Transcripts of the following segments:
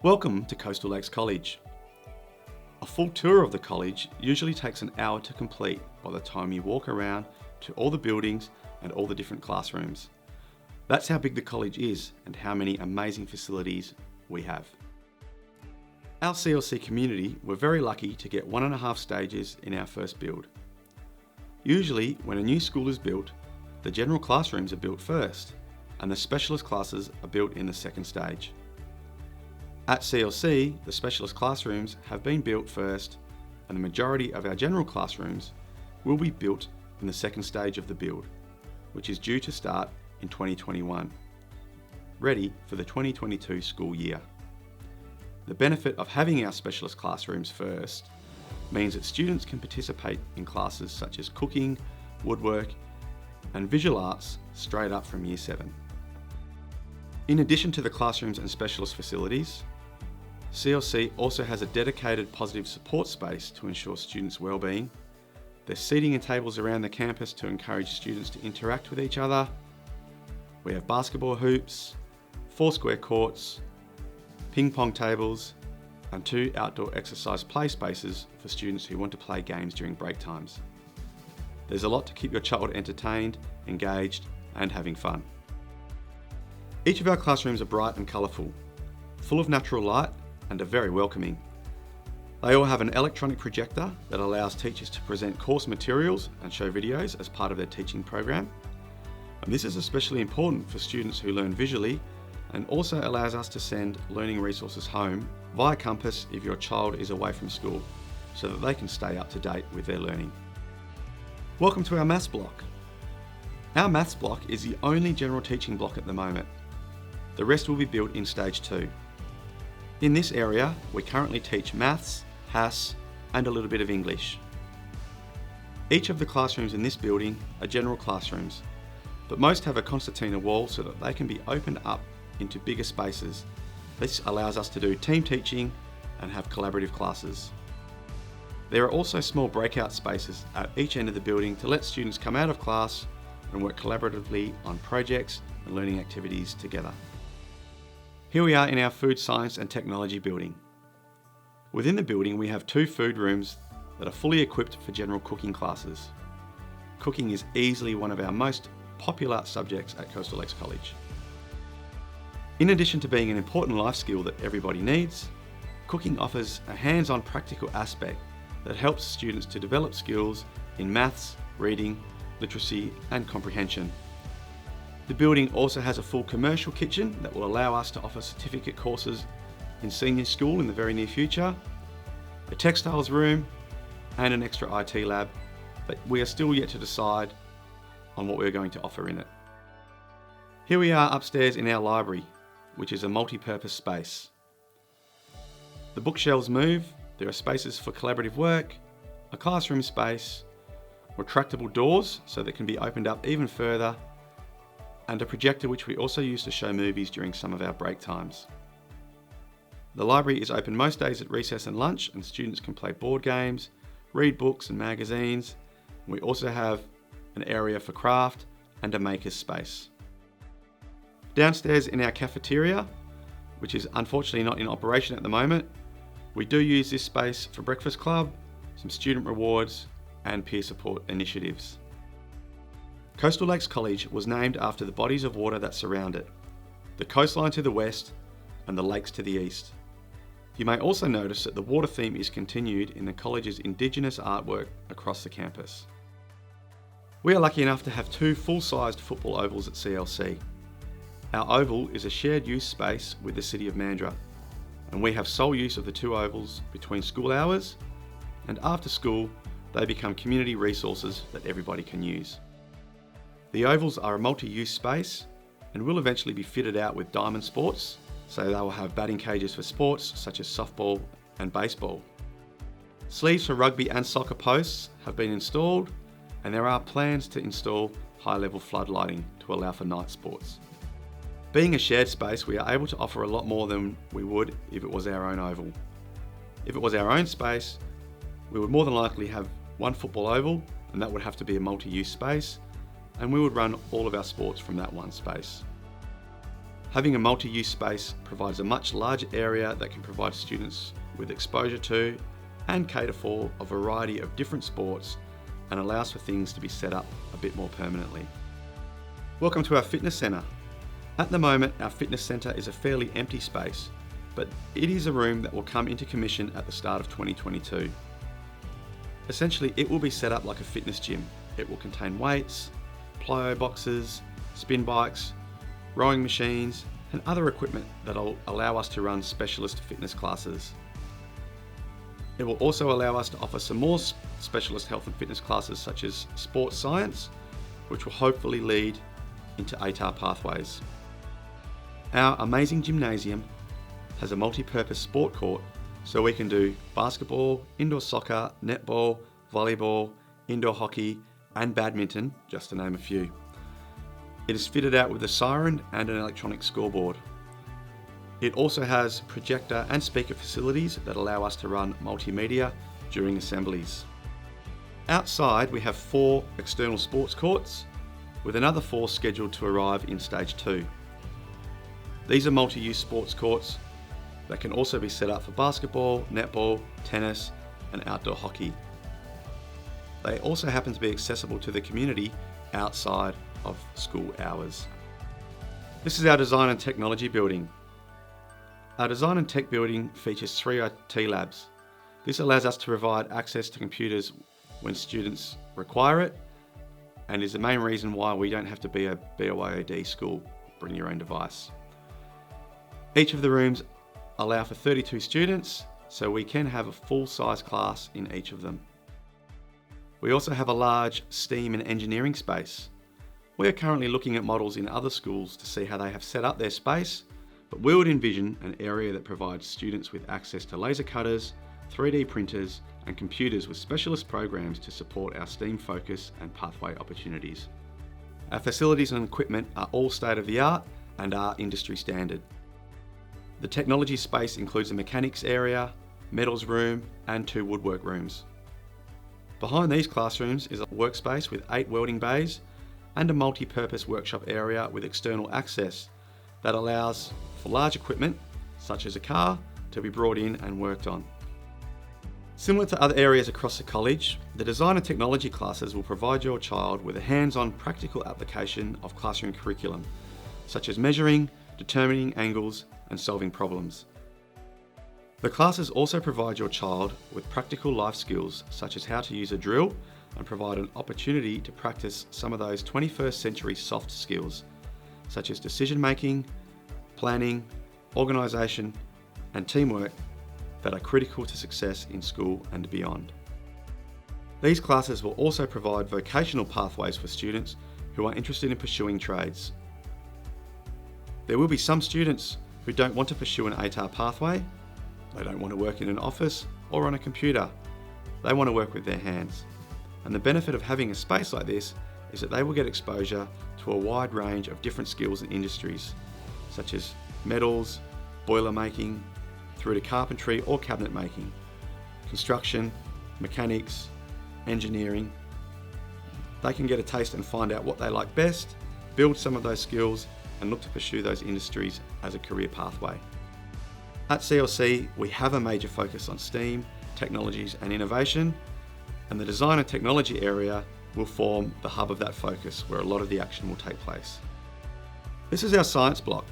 Welcome to Coastal Lakes College. A full tour of the college usually takes an hour to complete by the time you walk around to all the buildings and all the different classrooms. That's how big the college is and how many amazing facilities we have. Our CLC community were very lucky to get 1.5 stages in our first build. Usually when a new school is built, the general classrooms are built first and the specialist classes are built in the second stage. At CLC, the specialist classrooms have been built first and the majority of our general classrooms will be built in the second stage of the build, which is due to start in 2021, ready for the 2022 school year. The benefit of having our specialist classrooms first means that students can participate in classes such as cooking, woodwork and visual arts straight up from Year 7. In addition to the classrooms and specialist facilities, CLC also has a dedicated positive support space to ensure students' wellbeing. There's seating and tables around the campus to encourage students to interact with each other. We have basketball hoops, 4 square courts, ping pong tables, and 2 outdoor exercise play spaces for students who want to play games during break times. There's a lot to keep your child entertained, engaged, and having fun. Each of our classrooms are bright and colourful, full of natural light, and are very welcoming. They all have an electronic projector that allows teachers to present course materials and show videos as part of their teaching program. And this is especially important for students who learn visually and also allows us to send learning resources home via Compass if your child is away from school so that they can stay up to date with their learning. Welcome to our maths block. Our maths block is the only general teaching block at the moment. The rest will be built in stage 2. In this area, we currently teach maths, HASS, and a little bit of English. Each of the classrooms in this building are general classrooms, but most have a concertina wall so that they can be opened up into bigger spaces. This allows us to do team teaching and have collaborative classes. There are also small breakout spaces at each end of the building to let students come out of class and work collaboratively on projects and learning activities together. Here we are in our Food Science and Technology building. Within the building we have 2 food rooms that are fully equipped for general cooking classes. Cooking is easily one of our most popular subjects at Coastal Lakes College. In addition to being an important life skill that everybody needs, cooking offers a hands-on practical aspect that helps students to develop skills in maths, reading, literacy and comprehension. The building also has a full commercial kitchen that will allow us to offer certificate courses in senior school in the very near future, a textiles room and an extra IT lab, but we are still yet to decide on what we're going to offer in it. Here we are upstairs in our library, which is a multi-purpose space. The bookshelves move, there are spaces for collaborative work, a classroom space, retractable doors so that can be opened up even further, and a projector which we also use to show movies during some of our break times. The library is open most days at recess and lunch and students can play board games, read books and magazines. We also have an area for craft and a maker's space. Downstairs in our cafeteria, which is unfortunately not in operation at the moment, we do use this space for breakfast club, some student rewards and peer support initiatives. Coastal Lakes College was named after the bodies of water that surround it, the coastline to the west and the lakes to the east. You may also notice that the water theme is continued in the college's Indigenous artwork across the campus. We are lucky enough to have 2 full-sized football ovals at CLC. Our oval is a shared use space with the City of Mandurah, and we have sole use of the 2 ovals between school hours, and after school they become community resources that everybody can use. The ovals are a multi-use space and will eventually be fitted out with diamond sports, so they will have batting cages for sports such as softball and baseball. Sleeves for rugby and soccer posts have been installed and there are plans to install high-level floodlighting to allow for night sports. Being a shared space, we are able to offer a lot more than we would if it was our own oval. If it was our own space, we would more than likely have 1 football oval and that would have to be a multi-use space, and we would run all of our sports from that one space. Having a multi-use space provides a much larger area that can provide students with exposure to and cater for a variety of different sports and allows for things to be set up a bit more permanently. Welcome to our fitness centre. At the moment, our fitness centre is a fairly empty space, but it is a room that will come into commission at the start of 2022. Essentially, it will be set up like a fitness gym. It will contain weights, plyo boxes, spin bikes, rowing machines, and other equipment that will allow us to run specialist fitness classes. It will also allow us to offer some more specialist health and fitness classes such as sports science, which will hopefully lead into ATAR pathways. Our amazing gymnasium has a multi-purpose sport court, so we can do basketball, indoor soccer, netball, volleyball, indoor hockey, and badminton, just to name a few. It is fitted out with a siren and an electronic scoreboard. It also has projector and speaker facilities that allow us to run multimedia during assemblies. Outside, we have 4 external sports courts, with another 4 scheduled to arrive in stage 2. These are multi-use sports courts that can also be set up for basketball, netball, tennis, and outdoor hockey. They also happen to be accessible to the community outside of school hours. This is our design and technology building. Our design and tech building features 3 IT labs. This allows us to provide access to computers when students require it, and is the main reason why we don't have to be a BYOD school, bring your own device. Each of the rooms allow for 32 students, so we can have a full-size class in each of them. We also have a large STEAM and engineering space. We are currently looking at models in other schools to see how they have set up their space, but we would envision an area that provides students with access to laser cutters, 3D printers, and computers with specialist programs to support our STEAM focus and pathway opportunities. Our facilities and equipment are all state-of-the-art and are industry standard. The technology space includes a mechanics area, metals room, and 2 woodwork rooms. Behind these classrooms is a workspace with 8 welding bays and a multi-purpose workshop area with external access that allows for large equipment, such as a car, to be brought in and worked on. Similar to other areas across the college, the design and technology classes will provide your child with a hands-on practical application of classroom curriculum, such as measuring, determining angles, and solving problems. The classes also provide your child with practical life skills, such as how to use a drill, and provide an opportunity to practice some of those 21st century soft skills, such as decision making, planning, organisation, and teamwork that are critical to success in school and beyond. These classes will also provide vocational pathways for students who are interested in pursuing trades. There will be some students who don't want to pursue an ATAR pathway. They don't want to work in an office or on a computer. They want to work with their hands. And the benefit of having a space like this is that they will get exposure to a wide range of different skills and industries, such as metals, boiler making, through to carpentry or cabinet making, construction, mechanics, engineering. They can get a taste and find out what they like best, build some of those skills, and look to pursue those industries as a career pathway. At CLC, we have a major focus on STEAM, technologies and innovation, and the design and technology area will form the hub of that focus where a lot of the action will take place. This is our science block.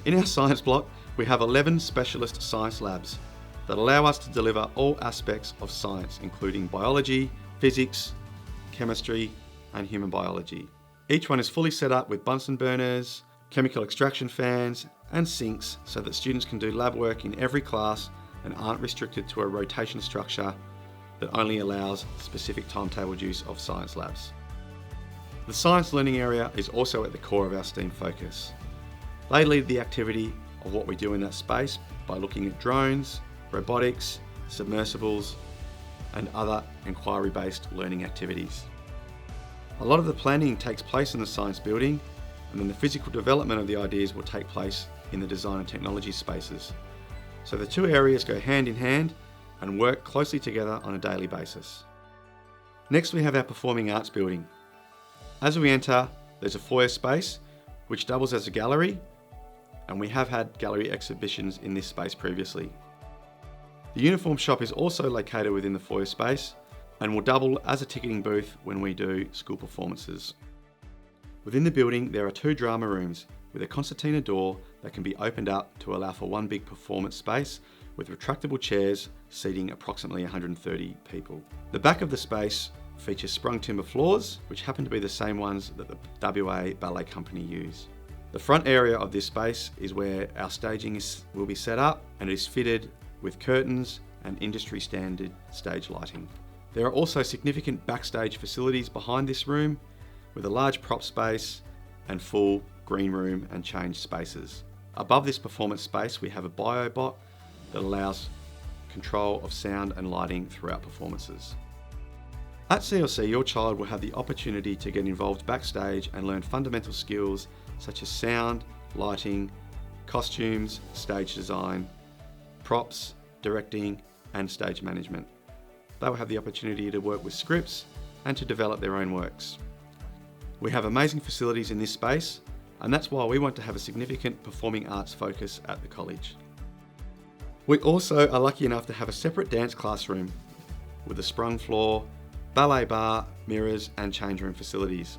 In our science block, we have 11 specialist science labs that allow us to deliver all aspects of science, including biology, physics, chemistry, and human biology. Each one is fully set up with Bunsen burners, chemical extraction fans, and sinks so that students can do lab work in every class and aren't restricted to a rotation structure that only allows specific timetabled use of science labs. The science learning area is also at the core of our STEAM focus. They lead the activity of what we do in that space by looking at drones, robotics, submersibles, and other inquiry-based learning activities. A lot of the planning takes place in the science building, and then the physical development of the ideas will take place in the design and technology spaces. So the two areas go hand in hand and work closely together on a daily basis. Next, we have our performing arts building. As we enter, there's a foyer space which doubles as a gallery, and we have had gallery exhibitions in this space previously. The uniform shop is also located within the foyer space and will double as a ticketing booth when we do school performances. Within the building, there are 2 drama rooms with a concertina door that can be opened up to allow for one big performance space with retractable chairs seating approximately 130 people. The back of the space features sprung timber floors, which happen to be the same ones that the WA Ballet Company use. The front area of this space is where our staging will be set up, and it is fitted with curtains and industry standard stage lighting. There are also significant backstage facilities behind this room with a large prop space and full green room and change spaces. Above this performance space, we have a biobot that allows control of sound and lighting throughout performances. At CLC, your child will have the opportunity to get involved backstage and learn fundamental skills such as sound, lighting, costumes, stage design, props, directing, and stage management. They will have the opportunity to work with scripts and to develop their own works. We have amazing facilities in this space, and that's why we want to have a significant performing arts focus at the college. We also are lucky enough to have a separate dance classroom with a sprung floor, ballet bar, mirrors, and change room facilities.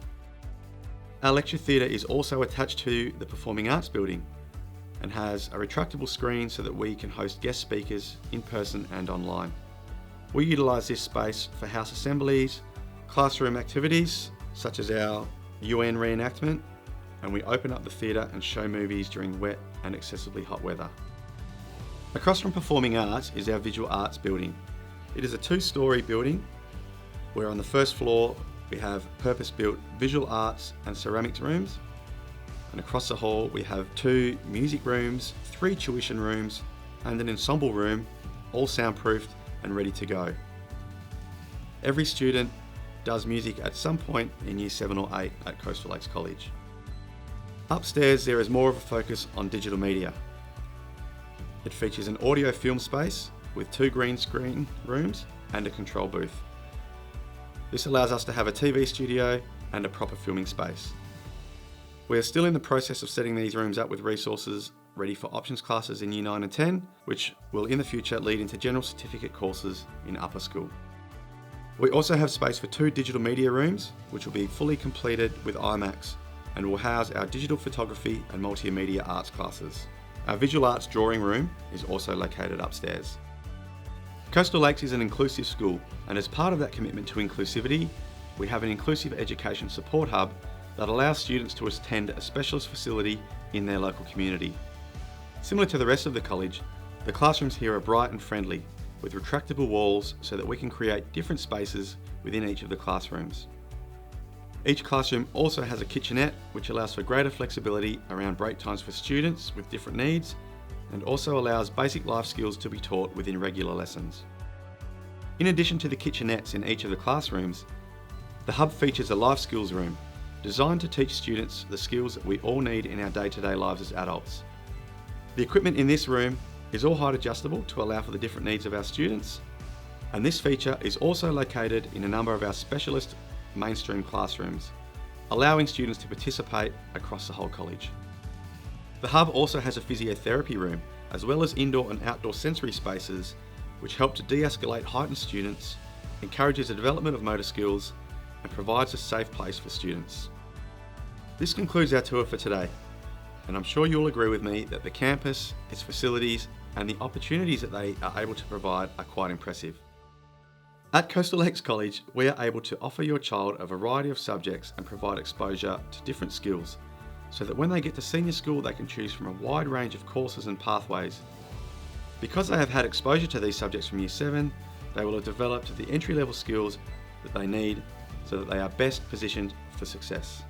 Our lecture theatre is also attached to the Performing Arts building and has a retractable screen so that we can host guest speakers in person and online. We utilise this space for house assemblies, classroom activities such as our UN reenactment, and we open up the theatre and show movies during wet and excessively hot weather. Across from Performing Arts is our Visual Arts building. It is a 2-storey building where on the first floor we have purpose-built visual arts and ceramics rooms, and across the hall we have 2 music rooms, 3 tuition rooms, and an ensemble room, all soundproofed and ready to go. Every student does music at some point in Year 7 or 8 at Coastal Lakes College. Upstairs there is more of a focus on digital media. It features an audio film space with 2 green screen rooms and a control booth. This allows us to have a TV studio and a proper filming space. We are still in the process of setting these rooms up with resources ready for options classes in Year 9 and 10, which will in the future lead into general certificate courses in upper school. We also have space for 2 digital media rooms, which will be fully completed with IMAX and will house our digital photography and multimedia arts classes. Our visual arts drawing room is also located upstairs. Coastal Lakes is an inclusive school, and as part of that commitment to inclusivity, we have an inclusive education support hub that allows students to attend a specialist facility in their local community. Similar to the rest of the college, the classrooms here are bright and friendly, with retractable walls so that we can create different spaces within each of the classrooms. Each classroom also has a kitchenette, which allows for greater flexibility around break times for students with different needs, and also allows basic life skills to be taught within regular lessons. In addition to the kitchenettes in each of the classrooms, the hub features a life skills room designed to teach students the skills that we all need in our day-to-day lives as adults. The equipment in this room is all height adjustable to allow for the different needs of our students, and this feature is also located in a number of our specialist mainstream classrooms, allowing students to participate across the whole college. The hub also has a physiotherapy room, as well as indoor and outdoor sensory spaces, which help to de-escalate heightened students, encourages the development of motor skills, and provides a safe place for students. This concludes our tour for today, and I'm sure you'll agree with me that the campus, its facilities, and the opportunities that they are able to provide are quite impressive. At Coastal Lakes College, we are able to offer your child a variety of subjects and provide exposure to different skills, so that when they get to senior school they can choose from a wide range of courses and pathways. Because they have had exposure to these subjects from Year 7, they will have developed the entry-level skills that they need so that they are best positioned for success.